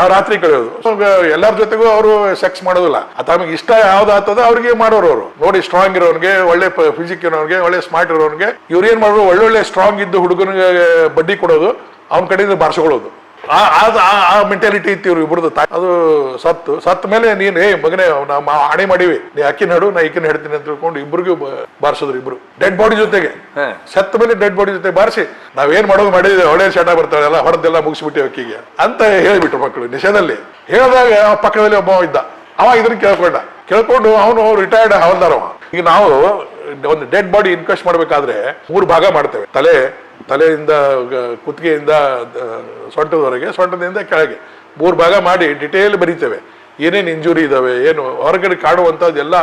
ಆ ರಾತ್ರಿ ಕಳೆಯೋದು. ಎಲ್ಲರ ಜೊತೆಗೂ ಅವರು ಸೆಕ್ಸ್ ಮಾಡೋದಿಲ್ಲ. ತಮಗೆ ಇಷ್ಟ ಯಾವ್ದಾಗ್ತದ ಅವ್ರಿಗೆ ಮಾಡೋರು. ಅವರು ನೋಡಿ ಸ್ಟ್ರಾಂಗ್ ಇರೋನ್ಗೆ, ಒಳ್ಳೆ ಫಿಸಿಕ್ ಇರೋನ್ಗೆ, ಒಳ್ಳೆ ಸ್ಮಾರ್ಟ್ ಇರೋನ್ಗೆ ಇವ್ರು ಏನ್ ಮಾಡೋರು, ಒಳ್ಳೊಳ್ಳೆ ಸ್ಟ್ರಾಂಗ್ ಇದ್ದು ಹುಡುಗನಿಗೆ ಬಡ್ಡಿ ಕೊಡೋದು, ಅವನ ಕಡೆಯಿಂದ ಬಾರಿಸ್ಕೊಳ್ಳೋದು. ಆ ಮೆಂಟಾಲಿಟಿ ಇತ್ತು ಇವ್ರು ಇಬ್ರದ್ದು. ಅದು ಸತ್ತ ಮೇಲೆ ನೀನ್ ಮಗನೇ ನಾವು ಹಣೆ ಮಾಡಿವಿ, ನೀ ಅಕ್ಕಿನ ನಡು ನಾ ಈಕಿನ ಹೇಳ್ತೀನಿ ಅಂತ ತಿಳ್ಕೊಂಡು ಇಬ್ರಿಗೂ ಬಾರಿಸಿದ್ರು. ಇಬ್ರು ಡೆಡ್ ಬಾಡಿ ಜೊತೆಗೆ, ಸತ್ತ ಮೇಲೆ ಡೆಡ್ ಬಾಡಿ ಜೊತೆ ಬಾರಿಸಿ ನಾವೇನ್ ಮಾಡೋದು ಮಾಡಿದ್ವಿ, ಒಳ್ಳೆ ಶಟ ಬರ್ತಾಳೆಲ್ಲ ಹೊಡೆದೆಲ್ಲ ಮುಗಿಸ್ಬಿಟ್ಟು ಅಕ್ಕಿಗೆ ಅಂತ ಹೇಳ್ಬಿಟ್ರು ಮಕ್ಕಳು ನಿಷೇಧದಲ್ಲಿ. ಹೇಳಿದಾಗ ಪಕ್ಕದಲ್ಲಿ ಒಬ್ಬ ಇದ್ದ, ಅವ ಇದನ್ನ ಕೇಳ್ಕೊಂಡು ಅವನು ರಿಟೈರ್ಡ್ ಹವಲ್ದಾರ. ಈಗ ನಾವು ಒಂದು ಡೆಡ್ ಬಾಡಿ ಇನ್ಕ್ವೆಸ್ಟ್ ಮಾಡ್ಬೇಕಾದ್ರೆ 3 ಭಾಗ ಮಾಡ್ತೇವೆ. ತಲೆಯಿಂದ ಕುತ್ತಿಗೆಯಿಂದ ಸೊಂಟದವರೆಗೆ, ಸೊಂಟದಿಂದ ಕೆಳಗೆ 3 ಭಾಗ ಮಾಡಿ ಡಿಟೇಲ್ ಬರಿತೇವೆ. ಏನೇನು ಇಂಜುರಿ ಇದಾವೆ, ಏನು ಹೊರಗಡೆ ಕಾಡುವಂಥದ್ದೆಲ್ಲ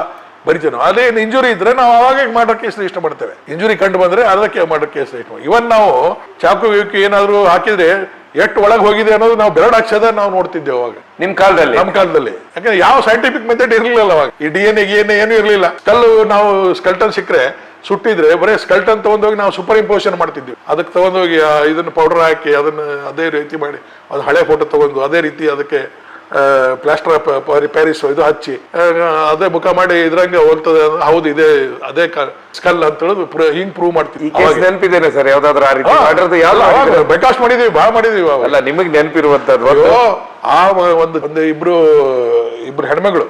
ಬರಿತೇವೆ ನಾವು. ಅದೇನು ಇಂಜುರಿ ಇದ್ರೆ ನಾವು ಅವಾಗ ಮಾಡೋಕ್ಕೆ ಇಷ್ಟ ಮಾಡ್ತೇವೆ. ಇಂಜುರಿ ಕಂಡು ಬಂದ್ರೆ ಅದಕ್ಕೆ ಮಾಡೋಕ್ಕೆ ಇಷ್ಟ. ಇವನ್ ನಾವು ಚಾಕು ಏನಾದ್ರು ಹಾಕಿದ್ರೆ ಎಷ್ಟು ಒಳಗೆ ಹೋಗಿದೆ ಅನ್ನೋದು ನಾವು ಬೆರಡು ಹಾಕ್ಸದ ನಾವು ನೋಡ್ತಿದ್ದೇವೆ ಅವಾಗ. ನಮ್ಮ ಕಾಲದಲ್ಲಿ ಯಾಕಂದ್ರೆ ಯಾವ ಸೈಂಟಿಫಿಕ್ ಮೆಥಡ್ ಇರಲಿಲ್ಲ ಅವಾಗ. ಈ DNA ಏನು ಇರಲಿಲ್ಲ. ನಾವು ಸ್ಕಲ್ಟನ್ ಸಿಕ್ಕರೆ ಸುಟ್ಟಿದ್ರೆ ಬರೀ ಸ್ಕಲ್ಟನ್ ತಗೊಂಡೋಗಿ ನಾವು ಸೂಪರ್ ಇಂಪೋಸಿಷನ್ ಮಾಡ್ತಿದ್ವಿ. ಅದಕ್ಕೆ ತಗೊಂಡೋಗಿ ಇದನ್ನ ಪೌಡರ್ ಹಾಕಿ ಅದನ್ನ ಅದೇ ರೀತಿ ಮಾಡಿ, ಅದು ಹಳೆ ಫೋಟೋ ತಗೊಂಡು ಅದೇ ರೀತಿ ಅದಕ್ಕೆ ಪ್ಲಾಸ್ಟರ್ ಆಫ್ ಪ್ಯಾರಿಸ್ ಇದು ಹಚ್ಚಿ ಅದೇ ಮುಖ ಮಾಡಿ ಇದ್ರಂಗೆ ಹೋಗ್ತದೆ. ಹೌದು ಇದೇ ಅದೇ ಸ್ಕಲ್ ಅಂತ ಹೇಳೋದು ಹಿಂಗ್ ಪ್ರೂವ್ ಮಾಡ್ತೀವಿ. ನೆನಪಿದ್ದೇನೆ ಸರ್ ಯಾವ್ದಾದ್ರು ಆ ರೀತಿ ಬೇಕಾಸ್ಟ್ ಮಾಡಿದೀವಿ, ಭಾಳ ಮಾಡಿದೀವಿ. ಅಲ್ಲ ನಿಮಗೆ ನೆನಪಿರುವಂತದ್ದು ಆ ಒಂದು ಇಬ್ರು ಹೆಣ್ಮಗಳು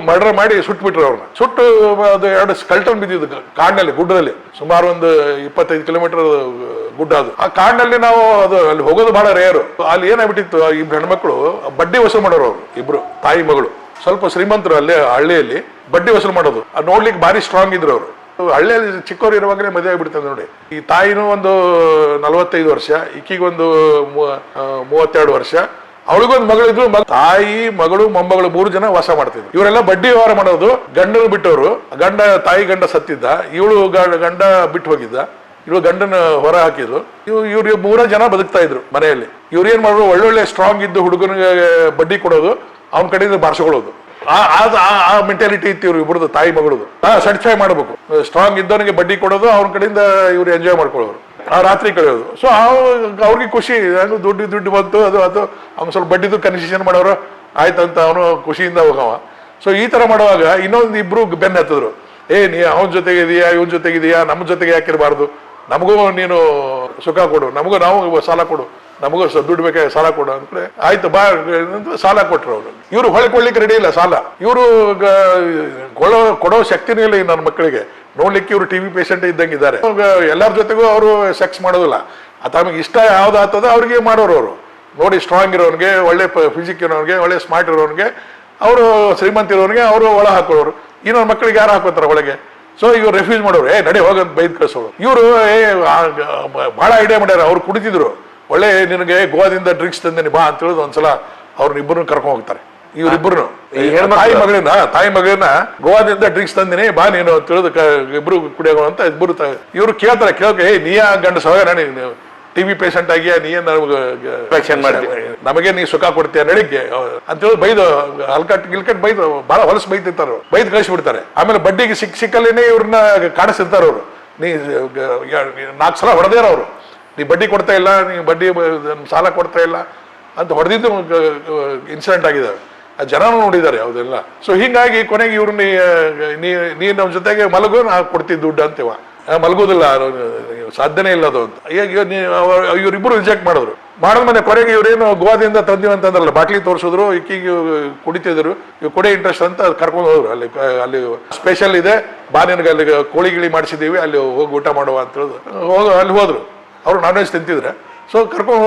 ಮರ್ಡರ್ ಮಾಡಿ ಸುಟ್ಬಿಟ್ರು ಅವ್ರನ್ನ. ಸುಟ್ಟು ಅದು 2 ಸ್ಕಲ್ಟನ್ ಬಿದ್ದಿದ್ದು ಕಾಡಿನಲ್ಲಿ, ಗುಡ್ಡದಲ್ಲಿ. ಸುಮಾರು ಒಂದು 25 ಕಿಲೋಮೀಟರ್ ಗುಡ್ಡ ಅದು. ಆ ಕಾಡಿನಲ್ಲಿ ನಾವು ಅದು ಅಲ್ಲಿ ಹೋಗೋದು ಬಹಳ ರೇರು. ಅಲ್ಲಿ ಏನಾಗ್ಬಿಟ್ಟಿತ್ತು, ಇಬ್ರು ಹೆಣ್ಮಕ್ಳು ಬಡ್ಡಿ ವಸೂಲು ಮಾಡೋರು. ಅವರು ಇಬ್ರು ತಾಯಿ ಮಗಳು ಸ್ವಲ್ಪ ಶ್ರೀಮಂತರು. ಅಲ್ಲೇ ಹಳ್ಳಿಯಲ್ಲಿ ಬಡ್ಡಿ ವಸೂಲು ಮಾಡೋದು. ಅದು ನೋಡ್ಲಿಕ್ಕೆ ಭಾರಿ ಸ್ಟ್ರಾಂಗ್ ಇದ್ರು ಅವರು. ಹಳ್ಳಿಯಲ್ಲಿ ಚಿಕ್ಕವ್ರು ಇರುವಾಗಲೇ ಮದುವೆ ಆಗ್ಬಿಡ್ತದೆ ನೋಡಿ. ಈ ತಾಯಿನೂ ಒಂದು 45 ವರ್ಷ, ಈಕಿಗೊಂದು 32 ವರ್ಷ, ಅವಳಿಗೊಂದು ಮಗಳಿದ್ರು. ತಾಯಿ ಮಗಳು ಮೊಮ್ಮಗಳು 3 ಜನ ವಾಸ ಮಾಡ್ತಿದ್ರು. ಇವರೆಲ್ಲ ಬಡ್ಡಿ ವ್ಯವಹಾರ ಮಾಡೋದು. ಗಂಡನ ಬಿಟ್ಟವರು, ತಾಯಿ ಗಂಡ ಸತ್ತಿದ್ದ, ಇವಳು ಗಂಡ ಬಿಟ್ಟು ಹೋಗಿದ್ದ, ಇವಳು ಗಂಡನ ಹೊರ ಹಾಕಿದ್ರು. ಇವ್ರು 3 ಜನ ಬದುಕ್ತಾ ಇದ್ರು ಮನೆಯಲ್ಲಿ. ಇವ್ರು ಏನ್ ಮಾಡೋರು, ಒಳ್ಳೊಳ್ಳೆ ಸ್ಟ್ರಾಂಗ್ ಇದ್ದು ಹುಡುಗನಿಗೆ ಬಡ್ಡಿ ಕೊಡೋದು, ಅವನ ಕಡೆಯಿಂದ ಬಾರಿಸ್ಕೊಳ್ಳೋದು. ಆ ಮೆಂಟಾಲಿಟಿ ಇತ್ತು ಇವ್ರು ಇಬ್ರದ್ದು, ತಾಯಿ ಮಗಳದು. ಸರ್ಟಿಫೈ ಮಾಡ್ಬೇಕು, ಸ್ಟ್ರಾಂಗ್ ಇದ್ದವನಿಗೆ ಬಡ್ಡಿ ಕೊಡೋದು, ಅವನ ಕಡೆಯಿಂದ ಇವ್ರು ಎಂಜಾಯ್ ಮಾಡ್ಕೊಳ್ಳೋರು. ಆ ರಾತ್ರಿ ಕಳೆಯೋದು. ಸೊ ಅವ್ರಿಗೆ ಖುಷಿ, ದುಡ್ಡು ಬಂತು, ಅದು ಅವ್ನು ಸ್ವಲ್ಪ ಬಡ್ಡಿದು ಕನ್ಸೆಷನ್ ಮಾಡೋರು ಆಯ್ತಂತ ಅವನು ಖುಷಿಯಿಂದ ಹೋಗವ. ಸೊ ಈ ತರ ಮಾಡುವಾಗ ಇನ್ನೊಂದು ಇಬ್ರು ಬೆನ್ನ ಹತ್ತಿದ್ರು. ನೀ ಅವನ ಜೊತೆಗೆ ಇದೆಯಾ, ಇವನ್ ಜೊತೆಗಿದೆಯಾ, ನಮ್ಮ ಜೊತೆಗೆ ಯಾಕಿರಬಾರ್ದು, ನಮಗೂ ನೀನು ಸುಖ ಕೊಡು, ನಾವು ಸಾಲ ಕೊಡು, ನಮಗೂ ದುಡ್ಡು ಬೇಕಾಗಿ ಸಾಲ ಕೊಡು ಅಂದ್ರೆ ಆಯ್ತು ಬಾ ಸಾಲ ಕೊಟ್ರು ಅವರು. ಇವ್ರು ಹೊಳ್ಕೊಳ್ಳಿಕ್ಕೆ ರೆಡಿ ಇಲ್ಲ ಸಾಲ. ಇವರು ಕೊಡೋ ಶಕ್ತಿನೇ ಇಲ್ಲ ನನ್ನ ಮಕ್ಕಳಿಗೆ. ನೋಡ್ಲಿಕ್ಕೆ ಇವ್ರು TV ಪೇಷಂಟ್ ಇದ್ದಂಗಿದ್ದಾರೆ. ಎಲ್ಲರ ಜೊತೆಗೂ ಅವರು ಸೆಕ್ಸ್ ಮಾಡೋದಿಲ್ಲ. ತಮಗೆ ಇಷ್ಟ ಯಾವ್ದಾಗ್ತದ ಅವ್ರಿಗೆ ಮಾಡೋರು. ಅವರು ನೋಡಿ ಸ್ಟ್ರಾಂಗ್ ಇರೋನ್ಗೆ, ಒಳ್ಳೆ ಫಿಸಿಕ್ ಇರೋನ್ಗೆ, ಒಳ್ಳೆ ಸ್ಮಾರ್ಟ್ ಇರೋನ್ಗೆ, ಅವರು ಶ್ರೀಮಂತ ಇರೋನ್ಗೆ ಅವರು ಒಳ ಹಾಕೋರು. ಇನ್ನೊಂದು ಮಕ್ಕಳಿಗೆ ಯಾರು ಹಾಕೋತಾರ ಒಳಗೆ. ಸೊ ಇವ್ರು ರೆಫ್ಯೂಸ್ ಮಾಡೋರು, ನಡಿ ಹೋಗಂತ ಬೈದ್ ಕಳ್ಸೋರು. ಇವರು ಬಹಳ ಐಡಿಯಾ ಮಾಡ್ಯಾರ. ಅವ್ರು ಕುಡಿತಿದ್ರು. ಒಳ್ಳೆ ನಿನಗೆ ಗೋವಾದಿಂದ ಡ್ರಿಂಕ್ಸ್ ತಂದೇನಿ ಬಾ ಅಂತ ಹೇಳಿದ್ ಒಂದ್ಸಲ ಅವ್ರನ್ನ ಇಬ್ಬರನ್ನು ಕರ್ಕೊಂಡು ಹೋಗ್ತಾರೆ. ಇವ್ರಿಬ್ರು ತಾಯಿ ಮಗಳನ್ನ ಗೋವಾದಿಂದ ಡ್ರಿಂಕ್ಸ್ ತಂದಿನಿ ಬಾ ನೀನು ಅಂತ ಹೇಳಿದ್ ಇಬ್ರು ಕುಡಿಯೋಣ ಅಂತ ಇವ್ರು ಕೇಳ್ತಾರೆ. ನೀಯಾ ಗಂಡ ಸಹ TV ಪೇಷಂಟ್ ಆಗಿ ನೀನ್ ನಮಗೆ ನೀ ಸುಖ ಕೊಡ್ತೀಯ ನಡಿಗೆ ಅಂತ ಹೇಳಿ ಬೈದು ಗಿಲ್ಕಟ್ ಬೈದು ಬಹಳ ಹೊಲಸು ಬೈತಿರ್ತಾರ. ಬೈದ್ ಕಳಿಸ್ಬಿಡ್ತಾರೆ. ಆಮೇಲೆ ಬಡ್ಡಿಗೆ ಸಿಕ್ಕಲ್ಲೇನೆ ಇವ್ರನ್ನ ಕಾಣಿಸ್ತಿರ್ತಾರ. ಅವರು ನೀ 4 ಸಲ ಹೊಡೆದೇರ ಅವರು. ನೀ ಬಡ್ಡಿ ಕೊಡ್ತಾ ಇಲ್ಲ, ನೀ ಬಡ್ಡಿ ಸಾಲ ಕೊಡ್ತಾ ಇಲ್ಲ ಅಂತ ಹೊಡೆದಿದ್ದು ಇನ್ಸಿಡೆಂಟ್ ಆಗಿದ್ದಾವೆ. ಜನನೂ ನೋಡಿದ್ದಾರೆ ಯಾವುದೆಲ್ಲ. ಸೊ ಹಿಂಗಾಗಿ ಕೊನೆಗೆ ಇವ್ರು ನೀ ನಮ್ಮ ಜೊತೆಗೆ ಮಲಗು, ನಾ ಕೊಡ್ತಿದ್ದ ದುಡ್ಡು ಅಂತೀವ. ಮಲಗೋದಿಲ್ಲ, ಸಾಧ್ಯನೇ ಇಲ್ಲ ಅದು ಅಂತ. ಇವ್ರಿಬ್ರು ರಿಜೆಕ್ಟ್ ಮಾಡಿದ್ರು. ಮಾಡಿದ್ಮೇಲೆ ಕೊನೆಗೆ ಇವ್ರೇನು ಗೋವಾದಿಂದ ತಂದಿವಿ ಅಂತಂದ್ರಲ್ಲ, ಬಾಟ್ಲಿ ತೋರಿಸಿದ್ರು, ಈಕಿಗೆ ಕುಡಿತಿದ್ರು. ಇವ್ ಕೊಡೆ ಇಂಟ್ರೆಸ್ಟ್ ಅಂತ ಕರ್ಕೊಂಡು ಹೋದ್ರು. ಅಲ್ಲಿ ಸ್ಪೆಷಲ್ ಇದೆ ಬಾ, ನಿನಗೆ ಅಲ್ಲಿ ಕೋಳಿ ಗಿಳಿ ಮಾಡಿಸಿದೀವಿ, ಅಲ್ಲಿ ಹೋಗಿ ಊಟ ಮಾಡುವ ಅಂತ ಹೇಳಿದ್ರು. ಅಲ್ಲಿ ಹೋದ್ರು. ಅವರು ನಾನ್ ವೆಜ್ ತಿಂತಿದ್ರೆ. ಸೊ ಕರ್ಕೊಂಡು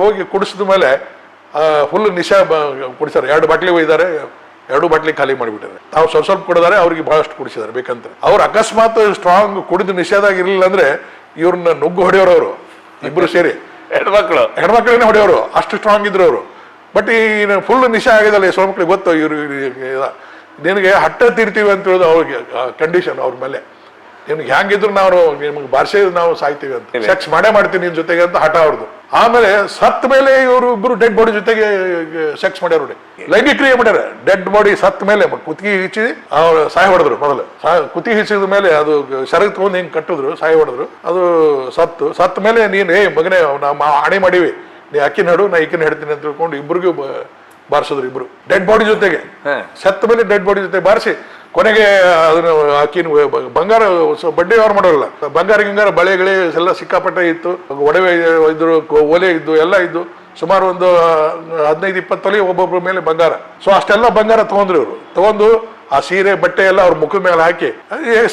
ಹೋಗಿ ಕುಡಿಸಿದ ಮೇಲೆ ಫುಲ್ ನಿಶಾ ಕುಡಿಸಾರೆ. 2 ಬಾಟ್ಲಿ ಒಯ್ದಾರೆ, 2 ಬಾಟ್ಲಿ ಖಾಲಿ ಮಾಡಿಬಿಟ್ಟಿದ್ದಾರೆ. ತಾವು ಸ್ವಲ್ಪ ಕುಡಿದಾರೆ, ಅವ್ರಿಗೆ ಬಹಳಷ್ಟು ಕುಡಿಸಿದ್ದಾರೆ ಬೇಕಂತ. ಅವ್ರು ಅಕಸ್ಮಾತ್ ಸ್ಟ್ರಾಂಗ್ ಕುಡಿದು ನಿಷೇಧಾಗಿ ಇರಲಿಲ್ಲ ಅಂದ್ರೆ ಇವ್ರನ್ನ ನುಗ್ಗು ಹೊಡೆಯೋರು. ಅವರು ಇಬ್ರು ಸೇರಿ ಹೆಣ್ಮಕ್ಳನ್ನೇ ಹೊಡೆಯೋರು, ಅಷ್ಟು ಸ್ಟ್ರಾಂಗ್ ಇದ್ರು ಅವರು. ಬಟ್ ಈ ಫುಲ್ ನಿಶಾ ಆಗಿದಲ್ಲ ಈ ಮಕ್ಳಿಗೆ ಗೊತ್ತು. ಇವ್ರು ನಿನಗೆ ಹಟ್ಟ ತೀರ್ತೀವಿ ಅಂತ ಹೇಳೋದು ಅವ್ರಿಗೆ ಕಂಡೀಷನ್ ಅವ್ರ ಮೇಲೆ. ನಿಮ್ಗೆ ಹೆಂಗಿದ್ರು ನಾವು ನಿಮ್ಗೆ ಬಾರ್ಸೆ ನಾವು ಸಾಯ್ತೀವಿ ಅಂತ, ಸೆಕ್ಸ್ ಮಾಡ್ತೀನಿ ನಿನ್ ಜೊತೆಗೆ ಅಂತ ಹಠ ಅವ್ರದ್ದು. ಆಮೇಲೆ ಸತ್ ಮೇಲೆ ಇವರು ಇಬ್ರು ಡೆಡ್ ಬಾಡಿ ಜೊತೆಗೆ ಸೆಕ್ಸ್ ಮಾಡ್ಯಾರ. ಲೈಂಗಿಕ ಕ್ರಿಯೆ ಮಾಡ್ಯಾರ. ಡೆಡ್ ಬಾಡಿ ಸತ್ ಮೇಲೆ ಕುತ್ತಿಗೆ ಹಿಚ್ಚಿ ಅವ್ರು ಸಾಯ ಹೊಡೆದ್ರು. ಮೊದಲು ಕುತ್ತಿಗೆ ಹಿಚ್ಚಿದ ಮೇಲೆ ಅದು ಸರಗ್ ತಗೊಂಡು ಹಿಂಗ್ ಕಟ್ಟಿದ್ರು, ಸಾಯ ಹೊಡೆದ್ರು. ಅದು ಸತ್ ಮೇಲೆ ನೀನ್ ಮಗನೇ ನಾವು ಹಣೆ ಮಾಡಿವಿ, ನೀ ಅಕ್ಕಿನ ನಡು ನಾ ಈಕಿನ ಹೇಳ್ತೀನಿ ಅಂತ ತಿಳ್ಕೊಂಡು ಇಬ್ಬರಿಗೂ ಬಾರಿಸಿದ್ರು ಇಬ್ರು ಡೆಡ್ ಬಾಡಿ ಜೊತೆಗೆ ಸತ್ತ ಮೇಲೆ ಡೆಡ್ ಬಾಡಿ ಜೊತೆ ಬಾರಿಸಿ ಕೊನೆಗೆ ಅದನ್ನ ಅಕ್ಕಿನ ಬಂಗಾರ ಬಡ್ಡಿ ವ್ಯವಹಾರ ಮಾಡೋಲ್ಲ ಬಂಗಾರ ಗಿಂಗಾರ ಬಳೆಗಳೇ ಎಲ್ಲ ಸಿಕ್ಕಾಪಟ್ಟೆ ಇತ್ತು ಒಡವೆ ಇದ್ರು ಓಲೆ ಇದ್ದು ಎಲ್ಲ ಇದ್ದು ಸುಮಾರು ಒಂದು 15-20 ತೊಲೆ ಒಬ್ಬೊಬ್ಬರ ಮೇಲೆ ಬಂಗಾರ ಸೊ ಅಷ್ಟೆಲ್ಲ ಬಂಗಾರ ತಗೊಂಡ್ರು ಇವರು ತಗೊಂಡು ಆ ಸೀರೆ ಬಟ್ಟೆ ಎಲ್ಲ ಅವ್ರ ಮುಖದ ಮೇಲೆ ಹಾಕಿ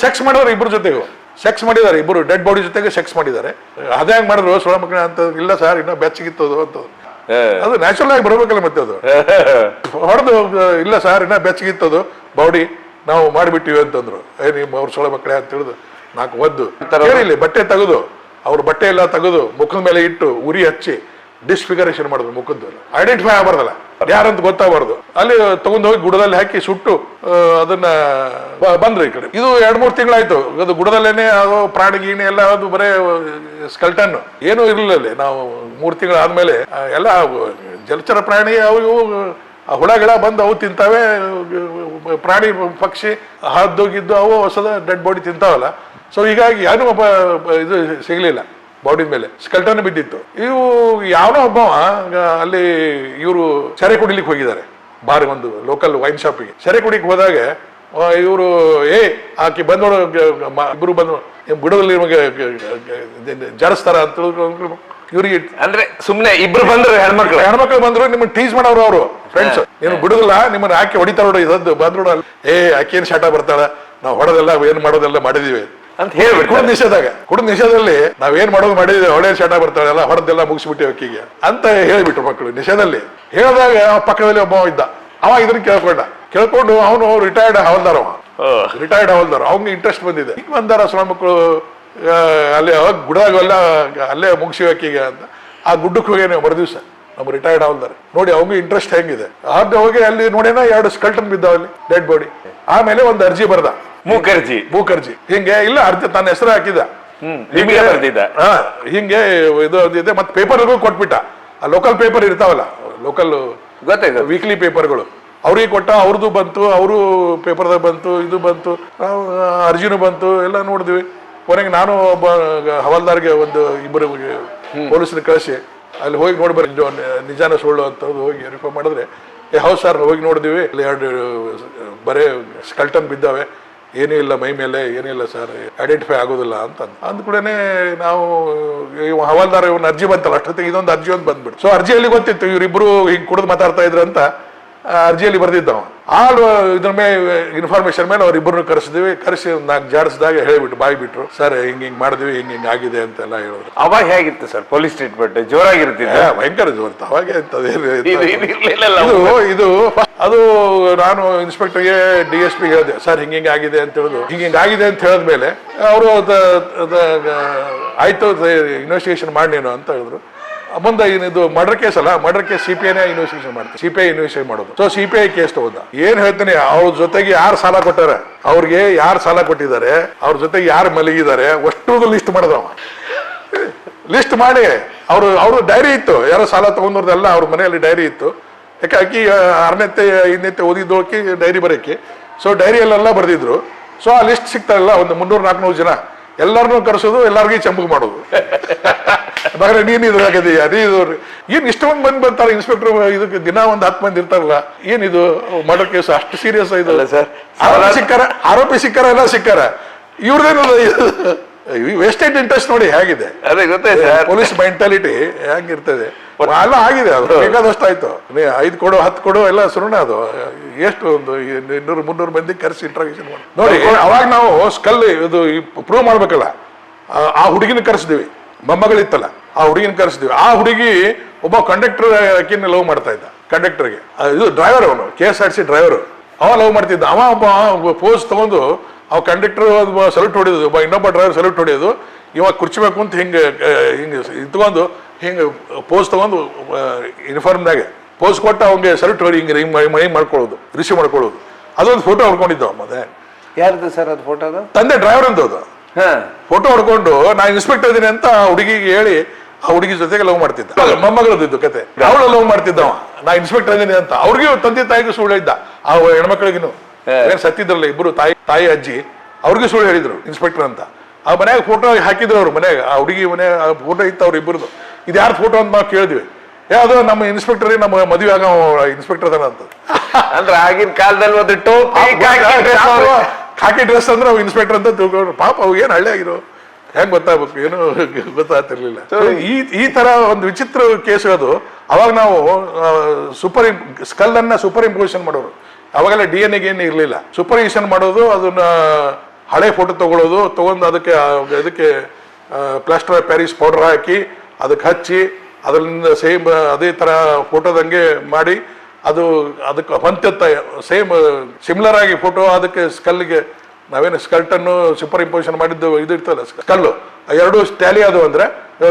ಸೆಕ್ಸ್ ಮಾಡಿದ್ರು ಇಬ್ಬರ ಜೊತೆಗೂ ಸೆಕ್ಸ್ ಮಾಡಿದ್ದಾರೆ ಇಬ್ಬರು ಡೆಡ್ ಬಾಡಿ ಜೊತೆಗೆ ಸೆಕ್ಸ್ ಮಾಡಿದ್ದಾರೆ ಅದೇ ಹೆಂಗ್ ಮಾಡಿದ್ರು ಸೊಳ ಮಕ್ಕಳ ಅಂತ ಇಲ್ಲ ಸರ್ ಇನ್ನೂ ಬೆಚ್ಚಗಿತ್ತದು ಅಂತ ಅದು ನ್ಯಾಚುರಲ್ ಆಗಿ ಬರ್ಬೇಕಲ್ಲ ಮತ್ತೆ ಅದು ಹೊಡೆದು ಇಲ್ಲ ಸರ್ ಇನ್ನೂ ಬೆಚ್ಚಗಿತ್ತದು ಬಾಡಿ ನಾವು ಮಾಡಿಬಿಟ್ಟಿವಿ ಅಂತಂದ್ರು ನಿಮ್ಮ ಅವ್ರ ಸೊಳ ಮಕ್ಕಳೇ ಅಂತ ತಿಳಿದು 4 ಒದ್ದು ಇಲ್ಲಿ ಬಟ್ಟೆ ತೆಗೆದು ಅವ್ರ ಬಟ್ಟೆ ಎಲ್ಲ ತೆಗೆದು ಮುಖದ ಮೇಲೆ ಇಟ್ಟು ಉರಿ ಹಚ್ಚಿ ಡಿಸ್ಫಿಗರೇಷನ್ ಮಾಡಿದ್ರು ಮುಖದ್ದು ಐಡೆಂಟಿಫೈ ಆಗಬಾರ್ದಲ್ಲ ಯಾರಂತ ಗೊತ್ತಾಗಬಾರ್ದು ಅಲ್ಲಿ ತಗೊಂಡು ಹೋಗಿ ಗುಡದಲ್ಲಿ ಹಾಕಿ ಸುಟ್ಟು ಅದನ್ನ ಬಂದ್ರು ಈ ಕಡೆ ಇದು 2-3 ತಿಂಗಳಾಯ್ತು ಅದು ಗುಡದಲ್ಲೇನೆ ಅದು ಪ್ರಾಣಿ ಗೀಣಿ ಎಲ್ಲ ಅದು ಬರೇ ಸ್ಕೆಲ್ಟನ್ ಏನೂ ಇರಲಿಲ್ಲ ಅಲ್ಲಿ ನಾವು 3 ತಿಂಗಳು ಆದ್ಮೇಲೆ ಎಲ್ಲ ಜಲಚರ ಪ್ರಾಣಿ ಅವು ಇವು ಹುಳ ಗಿಳ ಬಂದು ಅವು ತಿಂತಾವೆ ಪ್ರಾಣಿ ಪಕ್ಷಿ ಹಾದ್ದೋಗಿದ್ದು ಅವು ಹೊಸದ ಡೆಡ್ ಬಾಡಿ ತಿಂತಾವಲ್ಲ ಸೊ ಹೀಗಾಗಿ ಯಾರು ಇದು ಸಿಗ್ಲಿಲ್ಲ ಬಾಡಿ ಮೇಲೆ ಸ್ಕೆಲ್ಟನ್ ಬಿದ್ದಿತ್ತು ಇವು ಯಾವನೋ ಒಬ್ಬ ಅಲ್ಲಿ ಇವರು ಸೆರೆ ಕುಡಿಲಿಕ್ಕೆ ಹೋಗಿದ್ದಾರೆ ಬಾರ್ ಒಂದು ಲೋಕಲ್ ವೈನ್ ಶಾಪಿಗೆ ಸೆರೆ ಕುಡಿಲಿಕ್ಕೆ ಹೋದಾಗ ಇವರು ಆಕಿ ಬಂದೋಡು ಇಬ್ರು ಬಂದು ಬಿಡೋದಲ್ಲಿ ನಿಮಗೆ ಜರಿಸ್ತಾರ ಅಂತ ಇವ್ರಿಗೆ ಅಂದ್ರೆ ಸುಮ್ನೆ ಇಬ್ರು ಬಂದ್ರು ಹೆಣ್ಮಕ್ಳು ಬಂದ್ರು ನಿಮ್ಮನ್ನ ಟೀಸ್ ಮಾಡೋರು ಅವರು ಫ್ರೆಂಡ್ಸ್ ನೀನು ಬಿಡುದಿಲ್ಲ ನಿಮ್ಮನ್ನ ಹಾಕಿ ಹೊಡಿತಾರ ನೋಡಿ ಇದದ್ದು ಬಂದ್ರು ಆಕೇನ್ ಶಾಟ ಬರ್ತಾಳ ನಾವು ಹೊಡೋದೆಲ್ಲ ಏನ್ ಮಾಡೋದೆಲ್ಲ ಮಾಡಿದೀವಿ ಅಂತ ಹೇಳ್ಬಿಟ್ಟು ಕುಡಿದ ನಿಷೇಧದಲ್ಲಿ ನಾವೇನ್ ಮಾಡೋದು ಮಾಡಿದ್ವಿ ಹೊಳೆ ಶಾಟ ಬರ್ತಾಳೆ ಎಲ್ಲ ಹೊರದೆಲ್ಲ ಮುಗಿಸ್ಬಿಟ್ಟಿವಿ ಅಕ್ಕಿಗೆ ಅಂತ ಹೇಳಿಬಿಟ್ರು ಮಕ್ಕಳು ನಿಷೇಧದಲ್ಲಿ ಹೇಳಿದಾಗ ಪಕ್ಕದಲ್ಲಿ ಒಬ್ಬ ಇದ್ದ ಅವ ಇದನ್ನ ಕೇಳ್ಕೊಂಡು ಅವನು ರಿಟೈರ್ಡ್ ಹವಲ್ದಾರ ಅವ್ನಿಗೆ ಇಂಟ್ರೆಸ್ಟ್ ಬಂದಿದೆ ಈಗ ಬಂದಾರ ಸಣ್ಣ ಮಕ್ಕಳು ಅಲ್ಲಿ ಗುಡದಾಗೆಲ್ಲ ಅಲ್ಲೇ ಮುಗಿಸಿವಿ ಅಕ್ಕಿಗೆ ಅಂತ ಆ ಗುಡ್ಡಕ್ಕೆ ಹೋಗಿ ಮರುದಿವ್ಸ ನಮ್ಮ ರಿಟೈರ್ಡ್ ಹವಲ್ದಾರ ನೋಡಿ ಅವ್ನಿಗೆ ಇಂಟ್ರೆಸ್ಟ್ ಹೆಂಗಿದೆ ಆಗ ಹೋಗಿ ಅಲ್ಲಿ ನೋಡೇನ 2 ಸ್ಕೆಲ್ಟನ್ ಬಿದ್ದಾವಲ್ಲಿ ಡೆಡ್ ಬಾಡಿ ಆಮೇಲೆ ಒಂದು ಅರ್ಜಿ ಬರ್ದ ಮೂಕರ್ಜಿ ಹಿಂಗೆ ಇಲ್ಲ ಅರ್ಜಿ ತನ್ನ ಹೆಸರು ಹಾಕಿದ ಹಿಂಗೆ ಇದು ಇದೆ ಮತ್ತೆ ಪೇಪರ್ಗೂ ಕೊಟ್ಬಿಟ್ಟ ಆ ಲೋಕಲ್ ಪೇಪರ್ ಇರ್ತಾವಲ್ಲ ಲೋಕಲ್ ವೀಕ್ಲಿ ಪೇಪರ್ಗಳು ಅವ್ರಿಗೆ ಕೊಟ್ಟ ಅವ್ರದ್ದು ಬಂತು ಅವರು ಪೇಪರ್ದಾಗ ಬಂತು ಇದು ಬಂತು ಅರ್ಜಿನೂ ಬಂತು ಎಲ್ಲ ನೋಡಿದ್ವಿ ಕೊನೆಗೆ ನಾನು ಒಬ್ಬ ಹವಾಲ್ದಾರ್ಗೆ ಒಂದು ಇಬ್ಬರು ಪೊಲೀಸರು ಕಳಿಸಿ ಅಲ್ಲಿ ಹೋಗಿ ನೋಡ್ಬಾರ ನಿಜಾನ ಸುಳ್ಳು ಅಂತ ಹೋಗಿ ವೆರಿಫೈ ಮಾಡಿದ್ರೆ ಹೌದು ಸರ್ ಹೋಗಿ ನೋಡಿದ್ವಿ ಅಲ್ಲಿ 2 ಬರೇ ಸ್ಕೆಲ್ಟನ್ ಬಿದ್ದಾವೆ ಏನೂ ಇಲ್ಲ ಮೈ ಮೇಲೆ ಏನೂ ಇಲ್ಲ ಸರ್ ಐಡೆಂಟಿಫೈ ಆಗೋದಿಲ್ಲ ಅಂತ ಅಂದ್ಕೂಡನೆ ನಾವು ಹವಾಲ್ದಾರ ಇವನ್ ಅರ್ಜಿ ಬಂತಲ್ಲ ಅಷ್ಟೊತ್ತಿಗೆ ಇದೊಂದು ಅರ್ಜಿ ಒಂದು ಬಂದ್ಬಿಟ್ಟು ಸೊ ಅರ್ಜಿಯಲ್ಲಿ ಗೊತ್ತಿತ್ತು ಇವರಿಬ್ರು ಹಿಂಗ್ ಕುಡಿದು ಮಾತಾಡ್ತಾ ಇದ್ರು ಅಂತ ಅರ್ಜಿಯಲ್ಲಿ ಬರ್ದಿದ್ದವ ಇದ್ರ ಮೇಲೆ ಇನ್ಫಾರ್ಮೇಶನ್ ಮೇಲೆ ಅವ್ರಿಬ್ಬರನ್ನು ಕರೆಸಿ 4 ಜಾಡಿಸಿದಾಗ ಹೇಳಿಬಿಟ್ಟು ಬಾಯ್ ಬಿಟ್ರು ಸರ್ ಹಿಂಗ್ ಮಾಡಿದ್ವಿ ಹಿಂಗ್ ಆಗಿದೆ ಅಂತೆಲ್ಲ ಹೇಳಿದ್ರು ಅವಾಗ ಹೇಗಿತ್ತು ಸರ್ ಪೊಲೀಸ್ ಟ್ರೀಟ್ಮೆಂಟ್ ಜೋರಾಗಿರ್ತಿದ್ದೆ ಭಯಂಕರ ಜೋರ್ತ ಅವಾಗೆ ಇದು ಅದು ನಾನು ಇನ್ಸ್ಪೆಕ್ಟರ್ಗೆ DSP ಹೇಳಿದೆ ಸರ್ ಹಿಂಗ್ ಆಗಿದೆ ಅಂತ ಹೇಳಿದ್ರು ಹಿಂಗ್ ಆಗಿದೆ ಅಂತ ಹೇಳಿದ್ಮೇಲೆ ಅವರು ಆಯ್ತು ಇನ್ವೆಸ್ಟಿಗೇಷನ್ ಮಾಡಿ ನೀನು ಅಂತ ಹೇಳಿದ್ರು ಮುಂದೆ ಇದು ಮರ್ಡರ್ ಕೇಸ್ ಅಲ್ಲ ಮರ್ಡರ್ ಕೇಸ್ CPIನೇ ಇನ್ವೆಸ್ಟಿಗೇಷನ್ ಮಾಡ್ತಾರೆ CPI ಇನ್ವೆಸ್ಟಿಗೇಷನ್ ಮಾಡೋದು ಸೊ CPI ಕೇಸ್ ತಗೊಂಡ ಏನ್ ಹೇಳ್ತೀನಿ ಅವ್ರ ಜೊತೆಗೆ ಯಾರು ಸಾಲ ಕೊಟ್ಟಾರೆ ಅವ್ರಿಗೆ ಯಾರು ಸಾಲ ಕೊಟ್ಟಿದ್ದಾರೆ ಅವ್ರ ಜೊತೆಗೆ ಯಾರು ಮಲಗಿದ್ದಾರೆ ಅಷ್ಟು ಲಿಸ್ಟ್ ಮಾಡಿದವ ಲಿಸ್ಟ್ ಮಾಡಿ ಅವ್ರ ಡೈರಿ ಇತ್ತು ಯಾರೋ ಸಾಲ ತಗೊಂಡ್ರದೆಲ್ಲ ಅವ್ರ ಮನೆಯಲ್ಲಿ ಡೈರಿ ಇತ್ತು ಯಾಕೆ ಅಕ್ಕಿ 6ನೇತೆ 5ನೇತೆ ಓದಿದ್ದೋಕಿ ಡೈರಿ ಬರೋಕೆ ಸೊ ಡೈರಿಯಲ್ಲೆಲ್ಲ ಬರ್ದಿದ್ರು ಸೊ ಆ ಲಿಸ್ಟ್ ಸಿಗ್ತಾರಲ್ಲ ಒಂದು 300-400 ಜನ ಎಲ್ಲರನ್ನೂ ಕರೆಸೋದು ಎಲ್ಲರಿಗೂ ಚಂಪಗೆ ಮಾಡೋದು ಮಗನೇ ನೀನು ಇದಾಗಿದೆಯಾ ಏನ್ ಇಷ್ಟೊಂದು ಮಂದಿ ಬರ್ತಾರೆ ಇನ್ಸ್ಪೆಕ್ಟರ್ ಇದಕ್ಕೆ ದಿನ ಒಂದು 10 ಮಂದಿ ಇರ್ತಾರಲ್ಲ ಏನಿದು ಮರ್ಡರ್ ಕೇಸ್ ಅಷ್ಟು ಸೀರಿಯಸ್ ಆಯ್ತು ಸರ್ ಆರೋಪಿ ಸಿಕ್ಕಾರ ಎಲ್ಲ ಸಿಕ್ಕಾರ ಇವ್ರದೇನು ವೆಸ್ಟೇಜ್ ಇಂಟ್ರೆಸ್ಟ್ ನೋಡಿ ಹೇಗಿದೆ ಅದೇ ಗೊತ್ತಾಯ್ತು ಪೊಲೀಸ್ ಮೆಂಟಾಲಿಟಿ ಹೆಂಗಿರ್ತದೆ ಎಲ್ಲ ಆಗಿದೆ ಅದು ಬೇಕಾದಷ್ಟು ಆಯ್ತು 5 ಕೊಡು 10 ಕೊಡು ಎಲ್ಲ ಸುರುಣ ಅದು ಎಷ್ಟು ಒಂದು 200-300 ಮಂದಿ ಕರೆಸಿ ಇಂಟ್ರಾಗೇಷನ್ ಮಾಡಿ ನೋಡಿ ಅವಾಗ ನಾವು ಸ್ಕಲ್ ಇದು ಪ್ರೂವ್ ಮಾಡ್ಬೇಕಲ್ಲ ಆ ಹುಡುಗಿನ ಕರೆಸಿದ್ವಿ ಮೊಮ್ಮಗಳಿತ್ತಲ್ಲ ಆ ಹುಡುಗಿನ ಕರೆಸಿದ್ವಿ ಆ ಹುಡುಗಿ ಒಬ್ಬ ಕಂಡಕ್ಟರ್ ಆಕಿನ ಲವ್ ಮಾಡ್ತಾ ಇದ್ದ ಕಂಡಕ್ಟರ್ಗೆ ಇದು ಡ್ರೈವರ್ ಅವನು KSRTC ಡ್ರೈವರ್ ಅವ ಲವ್ ಮಾಡ್ತಿದ್ದ ಅವ ಒಬ್ಬ ಪೋಸ್ ತಗೊಂಡು ಅವ ಕಂಡಕ್ಟರ್ ಸಲ್ಯೂಟ್ ಹೊಡಿಯೋದು ಒಬ್ಬ ಇನ್ನೊಬ್ಬ ಡ್ರೈವರ್ ಸಲ್ಯೂಟ್ ಹೊಡಿಯೋದು ಇವಾಗ ಕುರ್ಚಿಬೇಕು ಅಂತ ಹಿಂಗೆ ಇತ್ಕೊಂಡು ಹಿಂಗೆ ಪೋಸ್ ತಗೊಂಡು ಯೂನಿಫಾರ್ಮ್ನಾಗೆ ಪೋಸ್ ಕೊಟ್ಟು ಅವ್ನಿಗೆ ಸಲ್ಯೂಟ್ ಹೊಡಿ ಹಿಂಗೆ ಮೈ ಮಾಡ್ಕೊಳ್ಳೋದು ರಿಸೀವ್ ಮಾಡ್ಕೊಳ್ಳೋದು ಅದೊಂದು ಫೋಟೋ ಹೊಡ್ಕೊಂಡಿದ್ದವ ಮತ್ತೆ ಯಾರ್ದು ಸರ್ ಅದು ಫೋಟೋ ತಂದೆ ಡ್ರೈವರ್ ಅಂತ ಅದು ಫೋಟೋ ಹೊಡ್ಕೊಂಡು ನಾ ಇನ್ಸ್ಪೆಕ್ಟರ್ ಇದೀನಿ ಅಂತ ಆ ಹುಡುಗಿಗೆ ಹೇಳಿ ಆ ಹುಡುಗಿ ಜೊತೆಗೆ ಲವ್ ಮಾಡ್ತಿದ್ದ ಮೊಮ್ಮಗಳದ್ದು ಕತೆ ಅವಳು ಲವ್ ಮಾಡ್ತಿದ್ದವ ನಾ ಇನ್ಸ್ಪೆಕ್ಟರ್ ಇದೀನಿ ಅಂತ ಅವ್ರಿಗೂ ತಂದೆ ತಾಯಿಗೂ ಸುಳ್ಳು ಇದ್ದ ಆ ಹೆಣ್ಮಕ್ಳಿಗೂ ಏನ್ ಸತ್ತಿದ್ರಲ್ಲ ಇಬ್ರು ತಾಯಿ ಅಜ್ಜಿ ಅವ್ರಿಗೂ ಸುಳ್ಳು ಹೇಳಿದ್ರು ಇನ್ಸ್ಪೆಕ್ಟರ್ ಅಂತ ಆ ಮನ್ಯಾಗ ಫೋಟೋ ಹಾಕಿದ್ರು ಅವ್ರು ಮನ್ಯಾಗ ಆ ಹುಡುಗಿ ಮನೆ ಫೋಟೋ ಇತ್ತು ಅವ್ರ ಇಬ್ಬರದು ಇದು ಯಾರು ಫೋಟೋ ಅಂತ ನಾವು ಕೇಳಿದ್ವಿ ಅದು ನಮ್ಮ ಇನ್ಸ್ಪೆಕ್ಟರ್ ನಮ್ಮ ಮದುವೆ ಆಗ ಇನ್ಸ್ಪೆಕ್ಟರ್ ಅದಾನ ಅಂತ. ಅಂದ್ರೆ ಆಗಿನ ಕಾಲದಲ್ಲಿ ಒಂದು ಟೋಪಿ ಖಾಕಿ ಡ್ರೆಸ್ ಅಂದ್ರೆ ಅವ್ ಇನ್ಸ್ಪೆಕ್ಟರ್ ಅಂತ ತಿಳ್ಕೊಂಡ್ರು. ಪಾಪ ಅವ್ ಏನ್ ಹಳ್ಳಿ ಆಗಿರೋ ಹೆಂಗ್ ಗೊತ್ತಾಗ್ಬೇಕು ಏನು ಗೊತ್ತಾಗ್ತಿರ್ಲಿಲ್ಲ. ಈ ತರ ಒಂದು ವಿಚಿತ್ರ ಕೇಸ್ ಅದು. ಅವಾಗ ನಾವು ಸ್ಕಲ್ ಅನ್ನ ಸೂಪರ್ ಇಂಪೋಸಿಷನ್ ಮಾಡೋರು. ಅವಾಗೆಲ್ಲ DNA ಏನು ಇರ್ಲಿಲ್ಲ. ಸೂಪರ್ವಿಷನ್ ಮಾಡೋದು, ಅದನ್ನ ಹಳೆ ಫೋಟೋ ತಗೊಳ್ಳೋದು, ತಗೊಂಡು ಅದಕ್ಕೆ ಪ್ಲಾಸ್ಟರ್ ಆಫ್ ಪ್ಯಾರಿಸ್ ಪೌಡರ್ ಹಾಕಿ ಅದಕ್ಕೆ ಹಚ್ಚಿ ಅದರಿಂದ ಸೇಮ್ ಅದೇ ತರ ಫೋಟೋದಂಗೆ ಮಾಡಿ ಅದಕ್ಕೆ ಹೊಂತ ಸೇಮ್ ಸಿಮಿಲರ್ ಆಗಿ ಫೋಟೋ ಅದಕ್ಕೆ ಸ್ಕಲ್ಗೆ ನಾವೇನು ಸ್ಕಲ್ಟನ್ನು ಸೂಪರ್ ಇಂಪೋಸಿಷನ್ ಮಾಡಿದ್ದು ಇದು ಇರ್ತಲ್ಲ ಸ್ಕಲ್ಲು, ಎರಡು ಟ್ಯಾಲಿ ಅದು ಅಂದ್ರೆ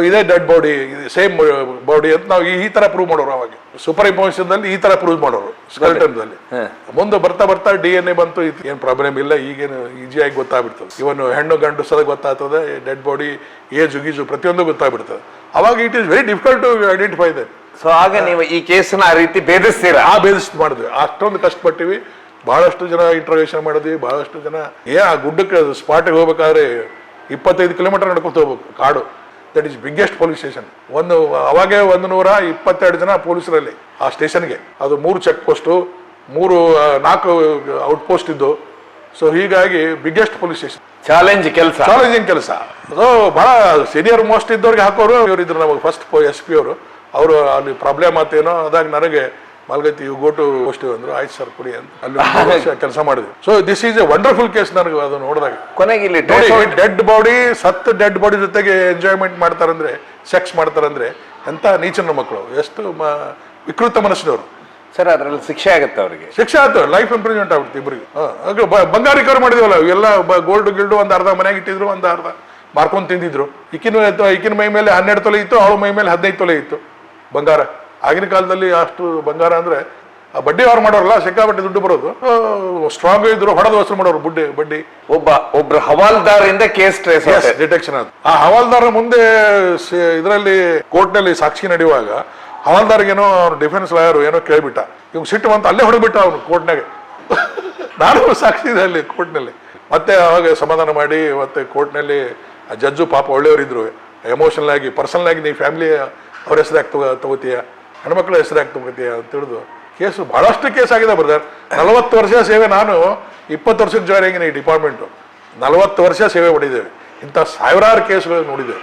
ಇದೇ ಡೆಡ್ ಬಾಡಿ ಸೇಮ್ ಬಾಡಿ ಅಂತ ನಾವು ಈ ತರ ಪ್ರೂವ್ ಮಾಡೋರು. ಅವಾಗ ಸೂಪರ್ ಇಂಪೋಸಿಷನ್ ದಲ್ಲಿ ಈ ತರ ಪ್ರೂವ್ ಮಾಡೋರು ಸ್ಕಲ್ಟನ್ದಲ್ಲಿ. ಮುಂದೆ ಬರ್ತಾ ಬರ್ತಾ DNA ಬಂತು, ಏನ್ ಪ್ರಾಬ್ಲಮ್ ಇಲ್ಲ, ಈಗೇನು ಈಸಿಯಾಗಿ ಗೊತ್ತಾಗ್ಬಿಡ್ತದೆ. ಇವನು ಹೆಣ್ಣು ಗಂಡು ಸದ ಗೊತ್ತಾಗ್ತದೆ, ಡೆಡ್ ಬಾಡಿ ಏಜು ಗೀಜು ಪ್ರತಿಯೊಂದು ಗೊತ್ತಾಗ್ಬಿಡ್ತದೆ. ಅವಾಗ it is very difficult to identify that. So ಆಗ ನೀವು ಈ ಕೇಸನ್ನ ಆ ರೀತಿ ಭೇದಿಸ್ತೀರಾ? ಬೇಧಿಸ್ ಮಾಡಿದ್ವಿ, ಅಷ್ಟೊಂದು ಕಷ್ಟಪಟ್ಟಿವಿ. ಬಹಳಷ್ಟು ಜನ ಇಂಟರ್ವ್ಯೂಷನ್ ಮಾಡಿದ್ವಿ, ಬಹಳಷ್ಟು ಜನ ಆ ಗುಡ್ಡಕ್ಕೆ ಸ್ಪಾಟ್ಗೆ ಹೋಗ್ಬೇಕಾದ್ರೆ 25 ಕಿಲೋಮೀಟರ್ ನಡ್ಕೊತ ಹೋಗ್ಬೇಕು ಕಾಡು. That is biggest police station. ಅವಾಗೇ 122 ಜನ ಪೊಲೀಸರಲ್ಲಿ ಆ ಸ್ಟೇಷನ್ಗೆ. ಅದು 3 ಚೆಕ್ ಪೋಸ್ಟು, 4 ಔಟ್ ಪೋಸ್ಟ್ ಇದ್ದು. ಸೊ ಹೀಗಾಗಿ ಬಿಗ್ಗೆಸ್ಟ್ ಪೊಲೀಸ್ ಸ್ಟೇಷನ್. ಚಾಲೆಂಜಿಂಗ್ ಕೆಲಸ. ಅದು ಬಹಳ ಸೀನಿಯರ್ ಮೋಸ್ಟ್ ಇದ್ದವ್ರಿಗೆ ಹಾಕೋರು. ಇವರಿದ್ರು ನಮಗೆ ಫಸ್ಟ್ SP ಅವರು ಅಲ್ಲಿ ಪ್ರಾಬ್ಲಮ್ ಆತೇನೋ ಅದಾಗ ನನಗೆ ಮಾಲ್ಗತ್ತಿ ಗೋಟು ಪೋಸ್ಟ್ ಅಂದ್ರು. ಆಯ್ತು ಸರ್ ಕೊಡಿ ಅಂತ ಅಲ್ಲಿ ಕೆಲಸ ಮಾಡಿದ್ವಿ. So this is A wonderful case. ನನಗೆ ಅದು ನೋಡಿದಾಗ ಕೊನೆಗೆ ಇಲ್ಲಿ ಡೆಡ್ ಬಾಡಿ ಡೆಡ್ ಬಾಡಿ ಜೊತೆಗೆ ಎಂಜಾಯ್ಮೆಂಟ್ ಮಾಡ್ತಾರಂದ್ರೆ, ಸೆಕ್ಸ್ ಮಾಡ್ತಾರಂದ್ರೆ ಎಂತ ನೀಚನ ಮಕ್ಕಳು, ಎಷ್ಟು ವಿಕೃತ ಮನಸ್ಸಿನವರು. ಸರ್ ಅದ್ರಲ್ಲಿ ಶಿಕ್ಷೆ ಆಗುತ್ತೆ ಅವ್ರಿಗೆ? ಶಿಕ್ಷೆ ಆಯ್ತು, ಲೈಫ್ ಇಂಪ್ರೂವ್ಮೆಂಟ್ ಆಗ್ಬಿಡ್ತು ಇಬ್ಬರಿಗೆ. ಬಂಗಾರ ರಿಕವರ್ ಮಾಡಿದ್ವಲ್ಲ, ಎಲ್ಲ ಗೋಲ್ಡ್ ಗಿಲ್ಡು ಒಂದು ಅರ್ಧ ಮನೆಗೆ ಇಟ್ಟಿದ್ರು, ಒಂದು ಅರ್ಧ ಮಾರ್ಕೊಂಡು ತಿಂದಿದ್ರು. ಈಕಿನ ಮೈ ಮೇಲೆ 12 ತೊಲೆ ಇತ್ತು, ಅವಳ ಮೈ ಮೇಲೆ 15 ತೊಲೆ ಇತ್ತು ಬಂಗಾರ. ಆಗಿನ ಕಾಲದಲ್ಲಿ ಅಷ್ಟು ಬಂಗಾರ ಅಂದ್ರೆ ಬಡ್ಡಿ ಅವ್ರು ಮಾಡೋರಲ್ಲ, ಸಿಕ್ಕಾಪಟ್ಟೆ ದುಡ್ಡು ಬರೋದು. ಸ್ಟ್ರಾಂಗ್ ಇದ್ರು, ಹೊಡೆದ ವಸೂಲು ಮಾಡೋರು ಬಡ್ಡಿ. ಒಬ್ರು ಹವಾಲ್ದಾರಿಂದ ಕೇಸ್ ಡಿಟೆಕ್ಷನ್ ಅದು. ಆ ಹವಾಲ್ದಾರ ಮುಂದೆ ಇದರಲ್ಲಿ ಕೋರ್ಟ್ನಲ್ಲಿ ಸಾಕ್ಷಿ ನಡೆಯುವಾಗ ಹವಾಲ್ದಾರ್ಗೇನೋ ಅವ್ರ ಡಿಫೆನ್ಸ್ ಲಾಯರ್ ಏನೋ ಕೇಳ್ಬಿಟ್ಟ. ಇವ್ ಸಿಟ್ಟು ಬಂತು, ಅಲ್ಲೇ ಹೊಡೆದ್ಬಿಟ್ಟ ಅವನು ಕೋರ್ಟ್ನಾಗೆ. ನಾನು ಸಾಕ್ಷಿ ಇದೆ ಅಲ್ಲಿ ಕೋರ್ಟ್ನಲ್ಲಿ. ಮತ್ತೆ ಅವಾಗ ಸಮಾಧಾನ ಮಾಡಿ ಮತ್ತೆ ಕೋರ್ಟ್ನಲ್ಲಿ ಜಡ್ಜು ಪಾಪ ಒಳ್ಳೆಯವರಿದ್ರು. ಎಮೋಷನಲ್ ಆಗಿ ಪರ್ಸನಲ್ ಆಗಿ ನೀವು ಫ್ಯಾಮಿಲಿ ಅವ್ರ ಹೆಸರಾಗಿ ತಗೋತೀಯ, ಹೆಣ್ಮಕ್ಳ ಹೆಸರಾಗಿ ತಗೋತೀಯ ಅಂತ ತಿಳಿದು ಕೇಸು ಬಹಳಷ್ಟು ಕೇಸ್ ಆಗಿದೆ ಬ್ರದರ್. 40 ವರ್ಷ ಸೇವೆ. ನಾನು 20 ವರ್ಷದ ಜಾಯ್ನ್ ಆಗಿನಿ ಈ ಡಿಪಾರ್ಟ್ಮೆಂಟು. 40 ವರ್ಷ ಸೇವೆ ಮಾಡಿದ್ದೇವೆ. ಇಂಥ ಸಾವಿರಾರು ಕೇಸ್ಗಳು ನೋಡಿದ್ದೇವೆ.